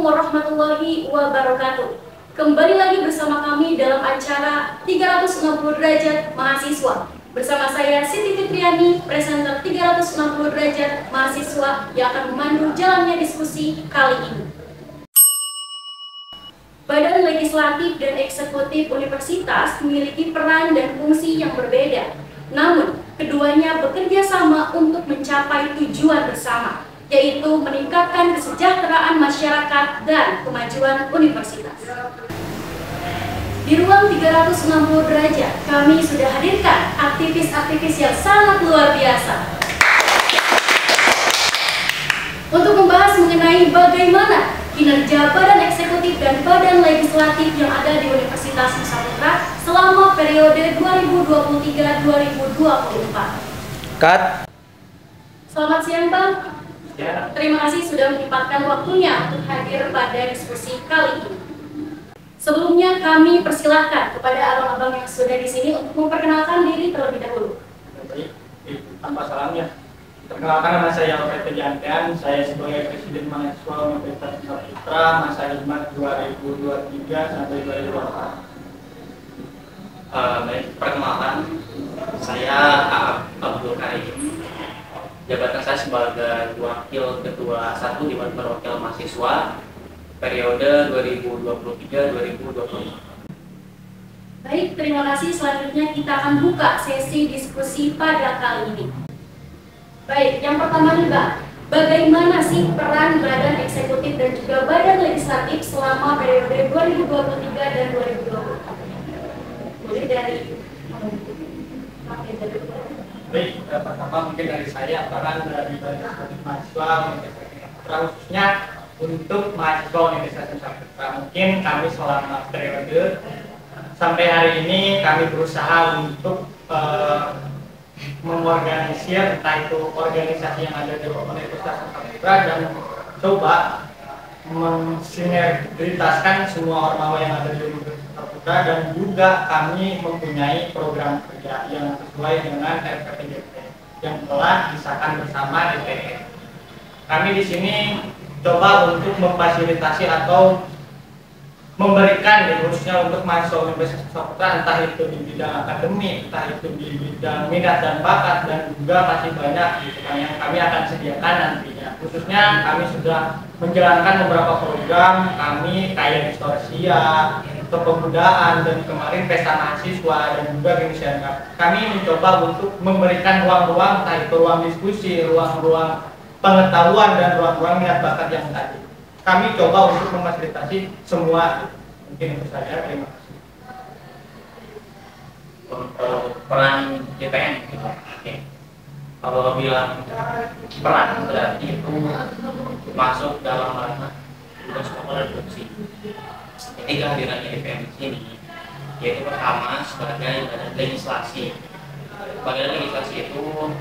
warahmatullahi wabarakatuh. Kembali lagi bersama kami dalam acara 360 derajat mahasiswa. Bersama saya Siti Fitriani, presenter 360 derajat mahasiswa yang akan memandu jalannya diskusi kali ini. Badan legislatif dan eksekutif universitas memiliki peran dan fungsi yang berbeda. Namun, keduanya bekerja sama untuk mencapai tujuan bersama, yaitu meningkatkan kesejahteraan masyarakat dan kemajuan universitas. Di ruang 360 derajat, kami sudah hadirkan aktivis-aktivis yang sangat luar biasa untuk membahas mengenai bagaimana kinerja badan eksekutif dan badan legislatif yang ada di Universitas Nusa Putra selama periode 2023-2024. Cut. Selamat siang, Bang. Ya. Terima kasih sudah menyempatkan waktunya untuk hadir pada diskusi kali ini. Sebelumnya kami persilahkan kepada abang-abang yang sudah di sini untuk memperkenalkan diri terlebih dahulu. Baik, tanpa salamnya. Perkenalkan, nama saya Alfred Jantian. Saya sebagai Presiden Mahasiswa Universitas Nusa Putra masa khidmat 2023 sampai 2024. Baik, perkenalkan, saya Abdul Karim. Jabatan saya sebagai Wakil Ketua 1 Dewan Perwakilan Mahasiswa periode 2023-2024. Baik, terima kasih. Selanjutnya kita akan buka sesi diskusi pada kali ini. Baik, yang pertama nih, Mbak, bagaimana sih peran badan eksekutif dan juga badan legislatif selama periode 2023 dan 2024? Boleh dari Baik, pertama mungkin dari saya, peran dari badan eksekutif mahasiswa Universitas Nusa Putra khususnya untuk mahasiswa Universitas Nusa Putra. Mungkin kami selama periode sampai hari ini kami berusaha untuk mengorganisir entah itu organisasi yang ada di Universitas Nusa Putra dan coba mensinergitaskan semua ormawa yang ada di Universitas Nusa Putra, dan juga kami mempunyai program kerja yang sesuai dengan RPTGP yang telah disahkan bersama DPR. Kami di sini coba untuk memfasilitasi atau memberikan khususnya untuk mahasiswa Universitas Nusa Putra, entah itu di bidang akademik, entah itu di bidang minat dan bakat, dan juga masih banyak gitu kan yang kami akan sediakan nantinya. Khususnya kami sudah menjalankan beberapa program kami kayak distorsia, kepemudaan, dan kemarin pesta mahasiswa, dan juga kemisal. Kami mencoba untuk memberikan ruang-ruang, entah itu ruang diskusi, ruang-ruang pengetahuan, dan ruang-ruang minat bakat yang tadi. Kami coba untuk memfasilitasi semua. Mungkin itu saja. Terima kasih. Untuk peran DPM gitu. Oke. Kalau bilang peran berarti itu masuk dalam ranah tugas pokok dan fungsi. Jadi kehadirannya DPM di sini yaitu pertama sebagai badan legislasi. Badan legislasi itu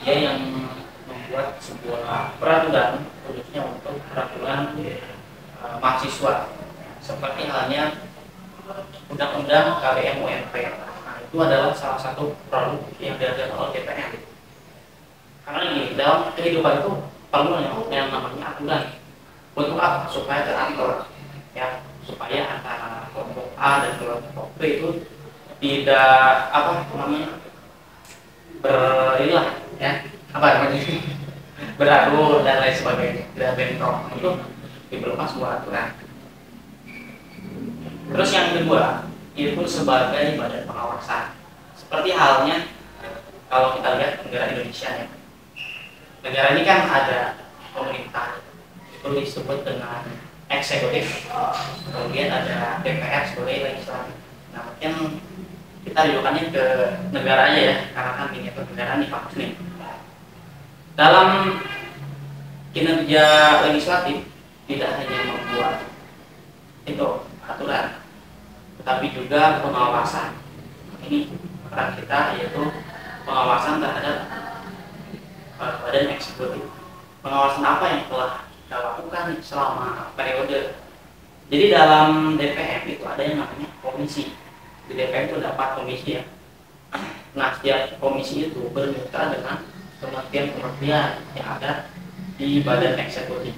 dia yang membuat sebuah peraturan khususnya untuk peraturan mahasiswa, seperti halnya Undang-Undang KBM UMP. Nah, itu adalah salah satu produk yang dihadirkan oleh DPR. Karena gini, dalam kehidupan itu perlu yang namanya aturan. Untuk apa? Supaya teratur, ya, supaya antara kelompok A dan kelompok B itu tidak berilah, ya, beradu dan lain sebagainya, tidak bentrok. Itu diperlukan sebuah aturan. Terus yang kedua itu sebagai badan pengawasan, seperti halnya kalau kita lihat negara Indonesia, ya. Negara ini kan ada pemerintah, itu disebut dengan eksekutif, kemudian ada DPR sebagai legislatif. Nah, mungkin kita rujukannya ke negara aja, ya, karena kan ini negara nih kampus nih. Dalam kinerja legislatif tidak hanya membuat itu aturan, tetapi juga pengawasan. Ini peran kita yaitu pengawasan terhadap badan eksekutif. Pengawasan apa yang telah kita lakukan selama periode. Jadi dalam DPM itu ada yang namanya komisi. Di DPM itu ada 4 komisi, ya. Nah, setiap komisi itu bermitra dengan kementerian-kementerian yang ada di badan eksekutif.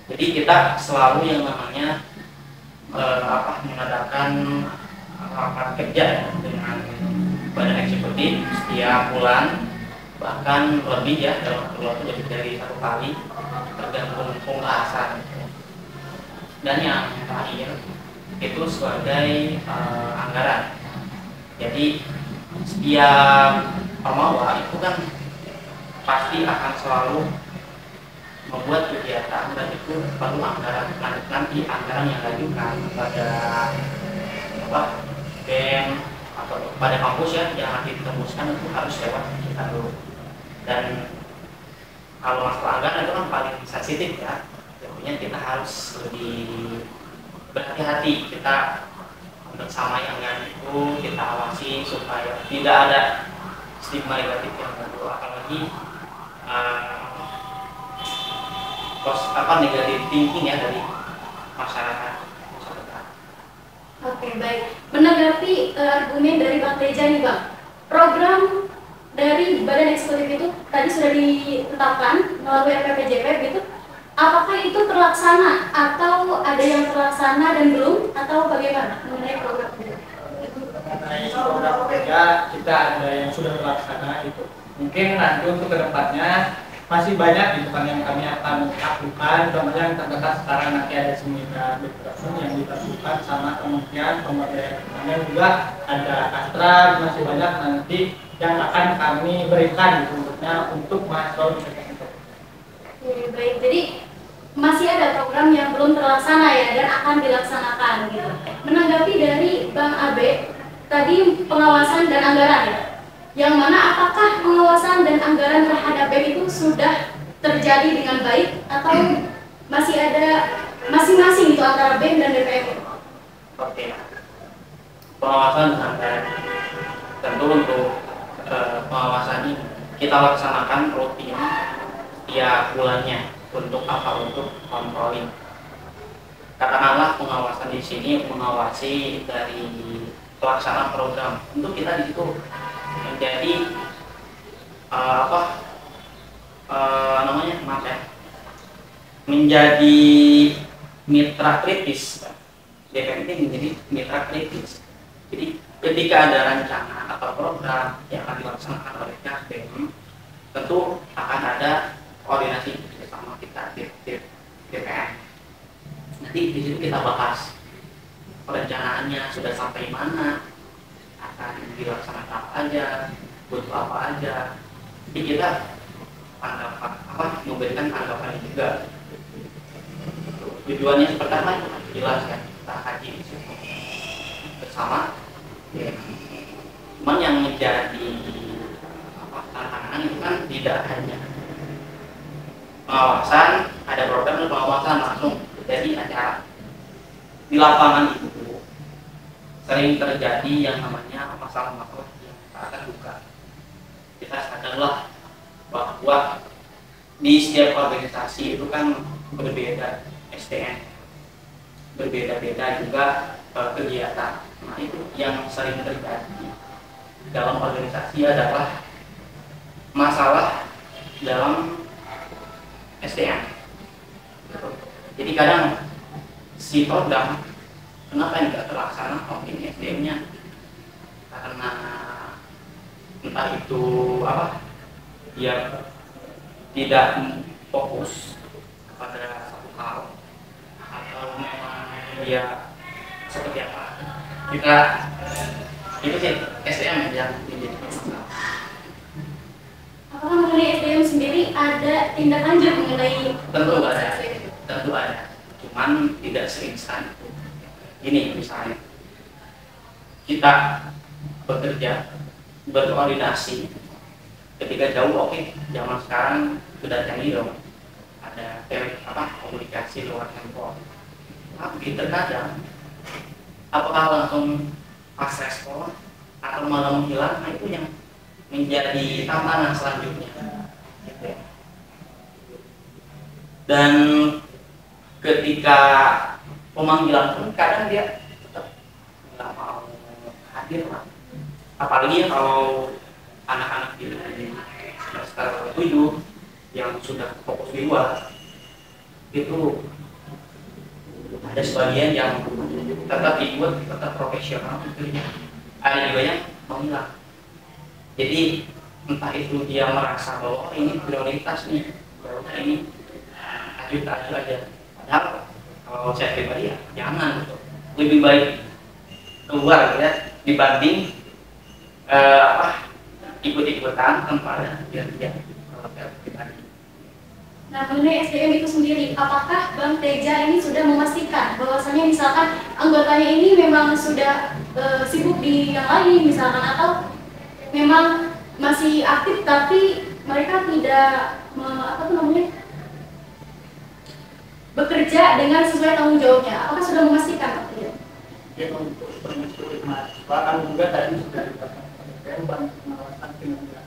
Jadi kita selalu yang namanya mengadakan rapat kerja ya, dengan badan eksekutif setiap bulan, bahkan lebih ya, dalam waktu lebih dari 1 kali tergantung pembahasan. Dan yang terakhir itu sebagai anggaran. Jadi setiap pemawa itu kan pasti akan selalu membuat kegiatan, dan itu perlu anggaran. Nanti anggaran yang diajukan pada BEM atau pada kampus ya, yang nanti ditembuskan itu harus lewat kita dulu. Dan kalau masalah anggaran itu kan paling sensitif ya, tentunya kita harus lebih berhati-hati. Kita bersama anggaran itu kita awasi supaya tidak ada stigma negatif yang baru, apalagi negatif thinking ya dari masyarakat. Oke, baik. Menanggapi argumen dari Bang Teja nih Bang, program dari Badan Eksekutif itu tadi sudah ditetapkan melalui RPPJP gitu. Apakah itu terlaksana atau ada yang terlaksana dan belum, atau bagaimana mengenai program itu? Mengenai program kerja kita ada yang sudah terlaksana itu. Mungkin nanti untuk kedepannya masih banyak gitu kan yang kami akan lakukan. Contohnya yang terdekat sekarang nanti ada seminar development yang dilakukan sama Kementerian Pemberdayaan Perempuan, juga ada Astra, masih banyak nanti yang akan kami berikan bentuknya untuk mahasiswa universitas. Oke, baik. Jadi masih ada program yang belum terlaksana ya dan akan dilaksanakan gitu. Menanggapi dari Bang Abe tadi pengawasan dan anggaran ya, yang mana apakah pengawasan dan anggaran terhadap BEM itu sudah terjadi dengan baik atau masih ada masing-masing itu antara BEM dan DPR? Oke, pengawasan dan anggaran tentu untuk pengawasan ini kita laksanakan rutin tiap bulannya. Untuk apa? Untuk controlling. Katakanlah pengawasan di sini mengawasi dari pelaksanaan program. Untuk kita di situ menjadi menjadi mitra kritis. DPM ini menjadi mitra kritis. Jadi ketika ada rencana atau program yang akan dilaksanakan oleh BEM, tentu akan ada koordinasi sama kita di DPR. Nanti di situ kita bahas perencanaannya sudah sampai mana, akan dilaksanakan apa aja, butuh apa aja. Jadi kita memberikan tanggapan juga. Tujuannya seperti apa? Jelas kan, kita kaji di situ bersama. Ya. Cuman yang menjadi tantangan itu kan tidak hanya pengawasan, ada program dan pengawasan langsung jadi acara. Di lapangan itu sering terjadi yang namanya masalah-masalah yang tak akan buka. Kita sadarlah bahwa di setiap organisasi itu kan berbeda SDM, berbeda-beda juga kegiatan. Nah itu yang sering terjadi dalam organisasi adalah masalah dalam SDM. Jadi kadang si program kenapa tidak terlaksana? Oh ini SDM-nya karena entah itu dia tidak fokus pada satu hal atau memang dia seperti apa. Kita itu sih SDM yang menjadi masalah. Apakah mengenai SDM sendiri ada tindak lanjut mengenai? Tentu ada, cuman tidak seinstan itu. Ini misalnya kita bekerja berkoordinasi ketika jauh, oke, zaman sekarang sudah canggih dong, ada komunikasi luar handphone. Tapi terkadang apakah langsung pas respon atau malah menghilang, nah itu yang menjadi tantangan selanjutnya. Dan ketika pemanggilan pun kadang dia tetap nggak mau hadir lah. Apalagi kalau anak-anak di semester 7 yang sudah fokus di luar, itu ada sebagian yang tetap ikut, tetap profesional gitu ya. Ada juga yang menghilang. Jadi entah itu dia merasa bahwa ini prioritas nih, bahwa ini lanjut aja. Padahal kalau saya pribadi ya jangan gitu. Lebih baik keluar ya dibanding ikut-ikutan tanpa ada dia kalau saya pribadi. Nah, mengenai SDM itu sendiri, apakah Bang Teja ini sudah memastikan bahwasanya misalkan anggotanya ini memang sudah sibuk di yang lain misalkan, atau memang masih aktif tapi mereka tidak bekerja dengan sesuai tanggung jawabnya? Apakah sudah memastikan Bang Teja? Ya, untuk permasalahan mahasiswa kan juga tadi sudah dikatakan SDM banyak pengawasan kinerja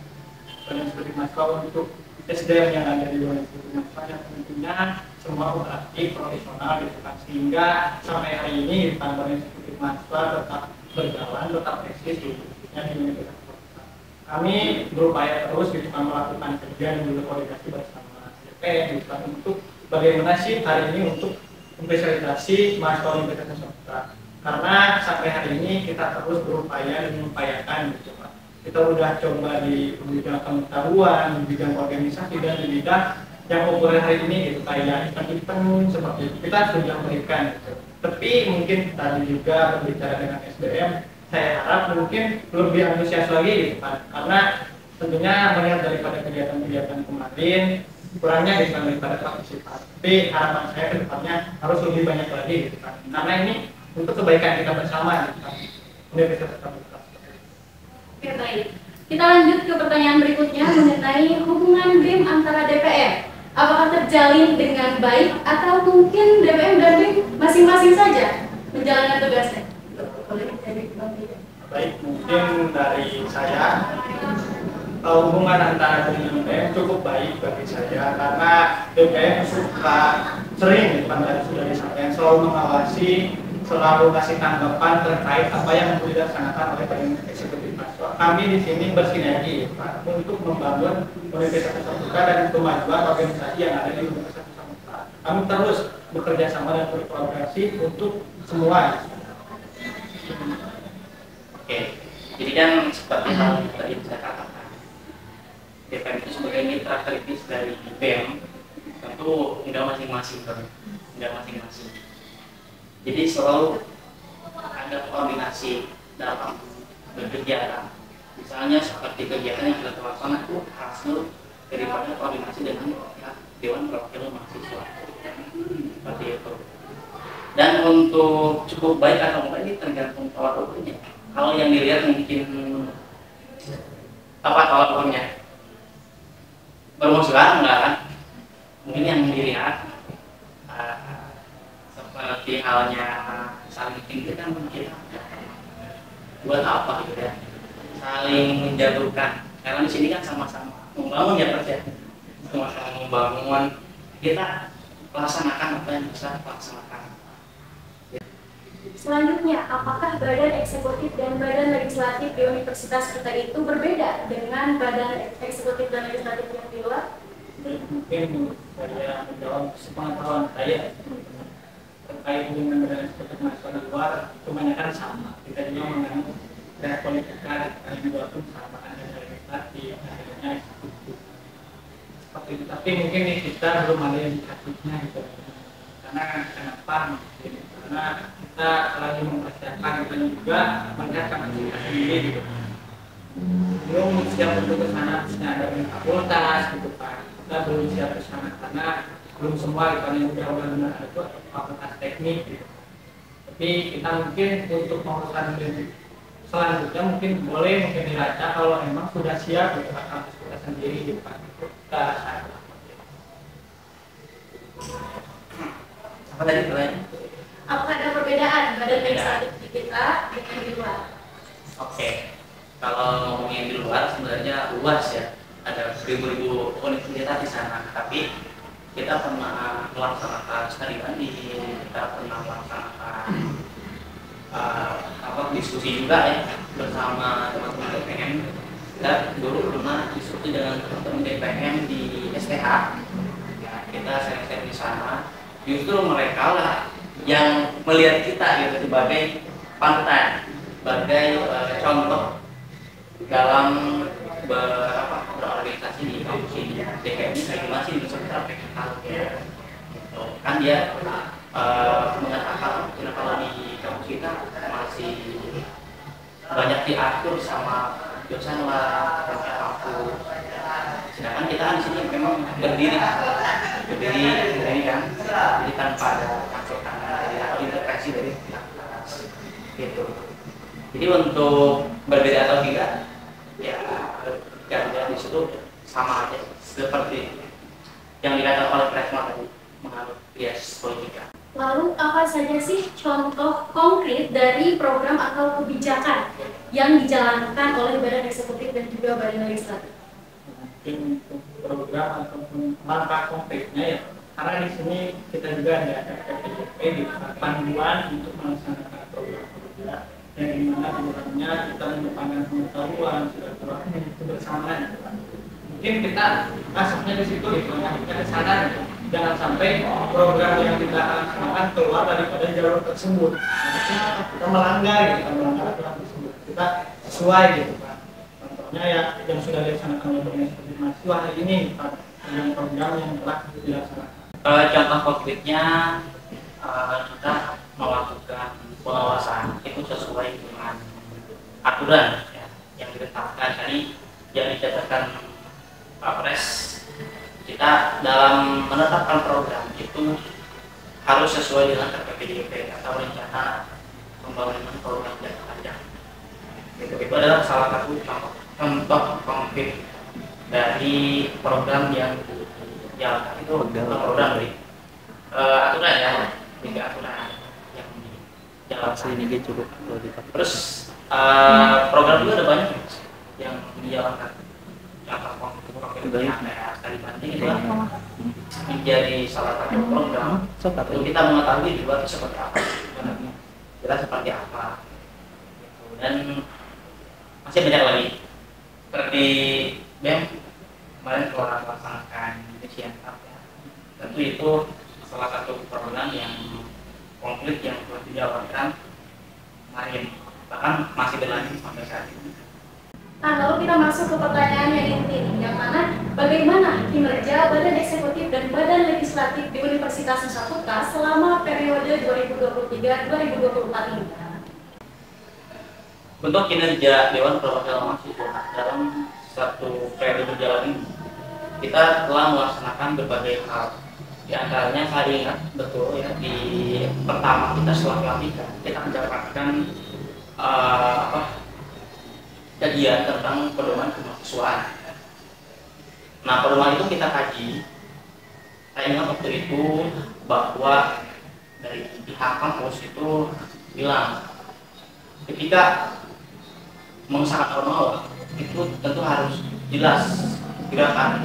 permasalahan mahasiswa untuk SDM yang ada di luar itu yang tentunya semua aktif profesional gitu kan, sehingga sampai hari ini kantor eksekutif mahasiswa tetap berjalan, tetap eksis di universitas. Kami berupaya terus gitu kan melakukan kerja dan juga koordinasi bersama DPR gitu kan, untuk bagaimana sih hari ini untuk spesialisasi mahasiswa universitas swasta, karena sampai hari ini kita terus berupaya dan mengupayakan gitu kan. Kita udah coba di bidang pengetahuan, di bidang organisasi, dan di bidang yang populer hari ini gitu, kayak event-event seperti itu kita sudah berikan gitu. Tapi mungkin tadi juga berbicara dengan SDM, saya harap mungkin lebih antusias lagi gitu kan, karena tentunya melihat daripada kegiatan-kegiatan kemarin kurangnya gitu kan daripada partisipasi. Tapi harapan saya ke depannya harus lebih banyak lagi gitu kan, karena ini untuk kebaikan kita bersama gitu kan. Universitas Kabupaten. Oke, baik. Kita lanjut ke pertanyaan berikutnya mengenai hubungan BEM antara DPR. Apakah terjalin dengan baik atau mungkin DPM dan BEM masing-masing saja menjalankan tugasnya? Baik, mungkin dari saya hubungan antara BEM dan DPM cukup baik bagi saya, karena DPM suka sering kan sudah disampaikan selalu mengawasi, selalu kasih tanggapan terkait apa yang dilaksanakan oleh eksekutif mahasiswa. Kami di sini bersinergi Pak, untuk membangun Universitas Terbuka dan kemajuan organisasi yang ada di Universitas Terbuka. Kami terus bekerja sama dan berkolaborasi untuk semua. Oke, jadi kan seperti hal yang tadi saya katakan, DPM itu sebagai mitra kritis dari BEM, tentu nggak masing-masing. Jadi selalu ada koordinasi dalam berkegiatan. Misalnya seperti kegiatan yang kita lakukan itu hasil daripada koordinasi dengan Dewan Perwakilan Mahasiswa. Seperti itu. Dan untuk cukup baik atau enggak ini tergantung tolak ukurnya. Kalau yang dilihat mungkin apa tolak ukurnya? Bermusuhan enggak kan? Mungkin yang dilihat seperti halnya saling tinggi kan kita buat apa gitu ya, saling menjatuhkan, karena di sini kan sama-sama membangun ya Pak ya, sama-sama membangun, kita laksanakan apa yang bisa laksanakan. Selanjutnya, apakah badan eksekutif dan badan legislatif di universitas kita itu berbeda dengan badan eksekutif dan legislatif yang di luar? Mungkin saya menjawab sepengetahuan saya terkait dengan badan eksekutif mahasiswa di luar, kebanyakan sama. Kita juga mengenai dan politika dan juga pun sama, ada legislatif, adanya eksekutif seperti itu. Tapi mungkin di kita belum ada indikatifnya gitu. Karena kenapa? Karena kita lagi mempersiapkan dan juga melihat kapasitas sendiri gitu. Belum siap untuk ke sana, ada fakultas gitu kan. Kita belum siap ke sana karena belum semua gitu, yang udah benar-benar ada itu fakultas teknik gitu. Tapi kita mungkin untuk pengurusan selanjutnya mungkin boleh mungkin diraca kalau memang sudah siap gitu kan, kampus kita sendiri gitu kan. Kita Apa tadi pertanyaannya? Apakah ada perbedaan badan legislatif di kita dengan di luar? Oke, kalau ngomongin di luar sebenarnya luas ya, ada ribu-ribu universitas di sana. Tapi kita pernah melaksanakan studi banding, kita pernah melaksanakan diskusi juga ya bersama teman-teman DPM. Kita dulu pernah diskusi dengan teman-teman DPM di STH. Ya, kita sering-sering di sana. justru mereka lah yang melihat kita gitu sebagai panutan, sebagai contoh dalam berorganisasi di kampus ini. DKM ini kayak gimana sih secara praktikal ya. Kan dia mengatakan kalau di kampus kita masih banyak diatur sama dosen lah, dosen kampus. Sedangkan kita di sini memang berdiri ini kan, jadi tanpa ada campur tangan atau intervensi dari pihak atas gitu. Jadi untuk berbeda atau tidak, ya tidak di situ sama aja seperti yang dikatakan oleh Presma tadi menganut bias politika. Lalu apa saja sih contoh konkret dari program atau kebijakan yang dijalankan oleh Badan Eksekutif dan juga Badan Legislatif? Mungkin untuk program ataupun langkah konkretnya ya, karena di sini kita juga ada RPJP di panduan untuk melaksanakan program-program yang dimana di dalamnya kita merupakan pengetahuan silaturahmi kebersamaan. Mungkin kita masuknya di situ gitu, kita ke sana gitu. Jangan sampai program yang kita laksanakan keluar daripada jalur tersebut. Nah, kita melanggar aturan tersebut. Kita sesuai gitu kan. Contohnya ya yang sudah dilaksanakan oleh Badan Eksekutif mahasiswa hari ini dengan program yang telah dilaksanakan. Contoh konkretnya kita melakukan pengawasan itu sesuai dengan aturan ya, yang ditetapkan tadi yang dicatatkan Pak Pres. Kita dalam menetapkan program itu harus sesuai dengan RPJP atau rencana pembangunan program jangka panjang. Itu adalah salah satu contoh konkret dari program yang dijalankan itu program dari aturan ya, tiga aturan yang dijalankan. Terus program juga ada banyak yang dijalankan. Contoh konkretnya kayak tadi banding itu menjadi salah satu program untuk kita mengetahui juga itu seperti apa sebenarnya, jelas seperti apa gitu. Dan masih banyak lagi seperti BEM kemarin telah melaksanakan Indonesia ya. Tentu itu salah satu program yang konkret yang telah dijalankan kemarin, bahkan masih berlanjut sampai saat ini. Nah, lalu kita masuk ke pertanyaan yang inti, yang mana bagaimana kinerja Badan Eksekutif dan Badan Legislatif di Universitas Nusa Tenggara selama periode 2023-2024 ini? Untuk kinerja Dewan Perwakilan Mahasiswa dalam satu periode berjalan ini, kita telah melaksanakan berbagai hal. Di antaranya saya ingat betul ya, di pertama kita setelah pelantikan kita mendapatkan kajian tentang pedoman kemahasiswaan. Nah, pedoman itu kita kaji. Saya ingat waktu itu bahwa dari pihak kampus itu bilang ketika mengesahkan formal itu tentu harus jelas gerakan.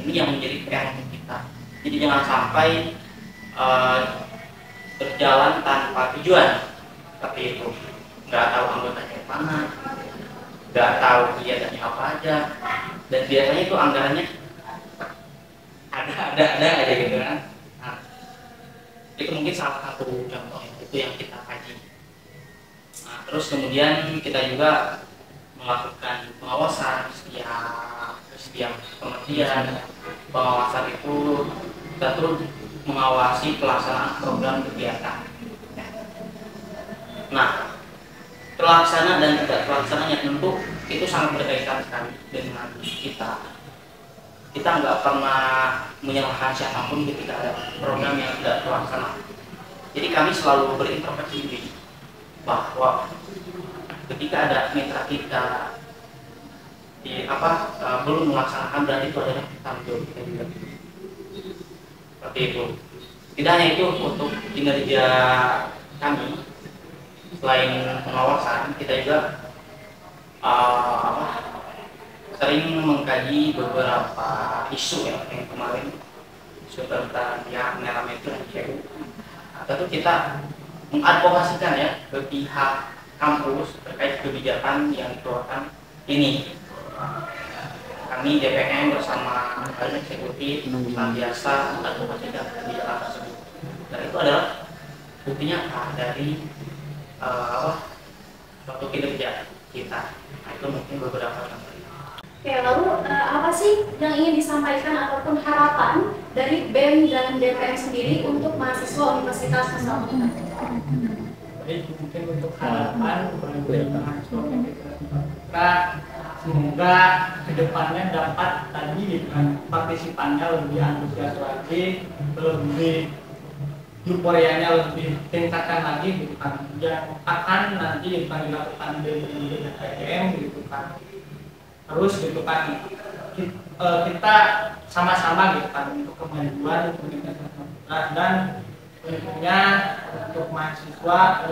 Ini yang menjadi PR kita. Jadi jangan sampai berjalan tanpa tujuan seperti itu. Nggak tahu anggotanya mana, nggak tahu kegiatannya apa aja, dan biasanya itu anggarannya ada aja gitu kan. Nah, itu mungkin salah satu contoh itu yang kita kaji. Nah, terus kemudian kita juga melakukan pengawasan setiap kementerian. Pengawasan itu kita terus mengawasi pelaksanaan program kegiatan. Nah, terlaksana dan tidak terlaksananya tentu itu sangat berkaitan sekali dengan kita. Kita nggak pernah menyalahkan siapapun ketika ada program yang tidak terlaksana. Jadi kami selalu berintrospeksi diri bahwa ketika ada mitra kita belum melaksanakan, berarti itu adalah tanggung jawab kita juga. Seperti itu. Tidak hanya itu, untuk kinerja kami selain pengawasan, kita juga sering mengkaji beberapa isu yang kemarin isu tentang yang merah itu dan CU. Tentu kita mengadvokasikan ya ke pihak kampus terkait kebijakan yang dikeluarkan ini. Kami DPM bersama badan eksekutif senantiasa mengadvokasikan kebijakan tersebut. Dan itu adalah buktinya dari suatu kinerja kita. Nah, itu mungkin beberapa contoh. Oke, lalu apa sih yang ingin disampaikan ataupun harapan dari BEM dan DPM sendiri untuk mahasiswa Universitas Nusa Tenggara? Baik, mungkin untuk harapan bagi mahasiswa Universitas Nusa Tenggara, semoga kedepannya dapat tadi partisipannya lebih antusias lagi, lebih euforianya lebih tingkatkan lagi gitu kan, yang akan nanti dilakukan di DPM gitu kan. Terus gitu kan kita sama-sama gitu kan untuk kemajuan Universitas Nusa Tenggara, dan tentunya untuk mahasiswa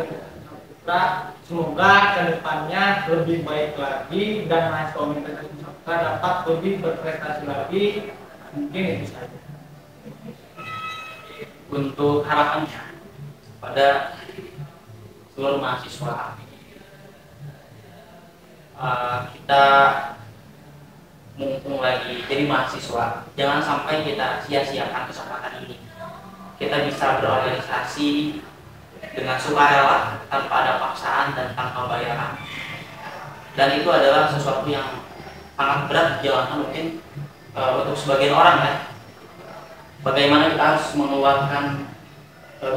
semoga kedepannya lebih baik lagi dan mahasiswa Universitas Nusa Tenggara dapat lebih berprestasi lagi. Mungkin itu saja. Untuk harapannya pada seluruh mahasiswa, kita mumpung lagi jadi mahasiswa, jangan sampai kita sia-siakan kesempatan ini. Kita bisa berorganisasi dengan sukarela, tanpa ada paksaan dan tanpa bayaran. Dan itu adalah sesuatu yang sangat berat dijalankan mungkin untuk sebagian orang ya. Bagaimana kita harus mengeluarkan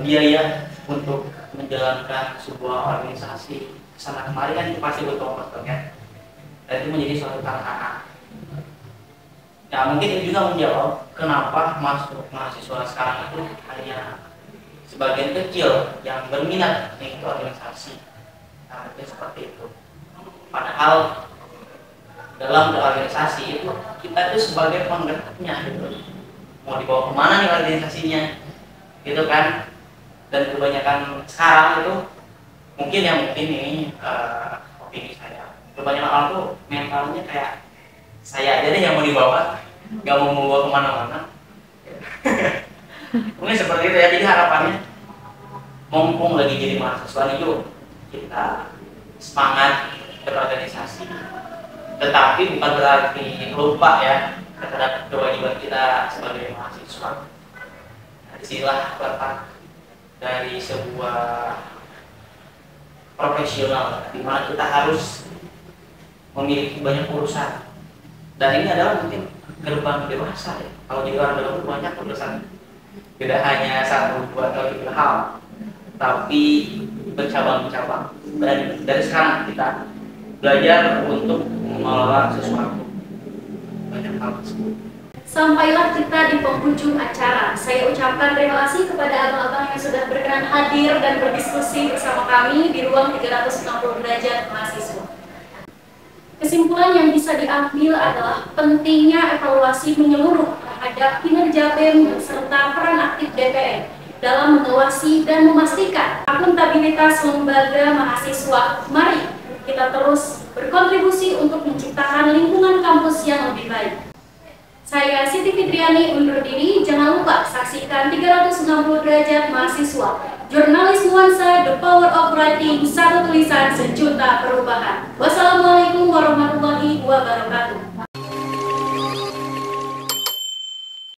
biaya untuk menjalankan sebuah organisasi kesana kemari, kan itu pasti butuh ongkos ya. Dan itu menjadi suatu tantangan. Nah, mungkin ini juga menjawab kenapa mahasiswa sekarang itu hanya sebagian kecil yang berminat mengikuti organisasi. Nah, itu seperti itu. Padahal dalam organisasi itu kita itu sebagai penggeraknya gitu. Mau dibawa kemana nih organisasinya, gitu kan? Dan kebanyakan sekarang itu mungkin ini opini saya. Kebanyakan orang tuh mentalnya kayak saya aja deh yang mau dibawa, nggak mau membawa kemana-mana. Mungkin seperti itu ya. Jadi harapannya, mumpung lagi jadi mahasiswa nih, yuk kita semangat berorganisasi. Tetapi bukan berarti lupa ya terhadap kewajiban kita sebagai mahasiswa. Nah, disinilah letak dari sebuah profesional, di mana kita harus memiliki banyak urusan. Dan ini adalah mungkin gerbang dewasa ya. Kalau jadi orang dewasa banyak urusan, tidak hanya satu, dua, atau tiga hal, tapi bercabang-cabang. Dan dari sekarang kita belajar untuk mengelola sesuatu. Banyak hal tersebut. Sampailah kita di penghujung acara. Saya ucapkan terima kasih kepada abang-abang yang sudah berkenan hadir dan berdiskusi bersama kami di ruang 360 derajat mahasiswa. Kesimpulan yang bisa diambil adalah pentingnya evaluasi menyeluruh terhadap kinerja BEM serta peran aktif DPM dalam mengawasi dan memastikan akuntabilitas lembaga mahasiswa. Mari kita terus berkontribusi untuk menciptakan lingkungan kampus yang lebih baik. Saya Siti Fitriani undur diri. Jangan lupa saksikan 360 derajat mahasiswa. Jurnalis nuansa, the power of writing, satu tulisan sejuta perubahan. Wassalamualaikum warahmatullahi wabarakatuh.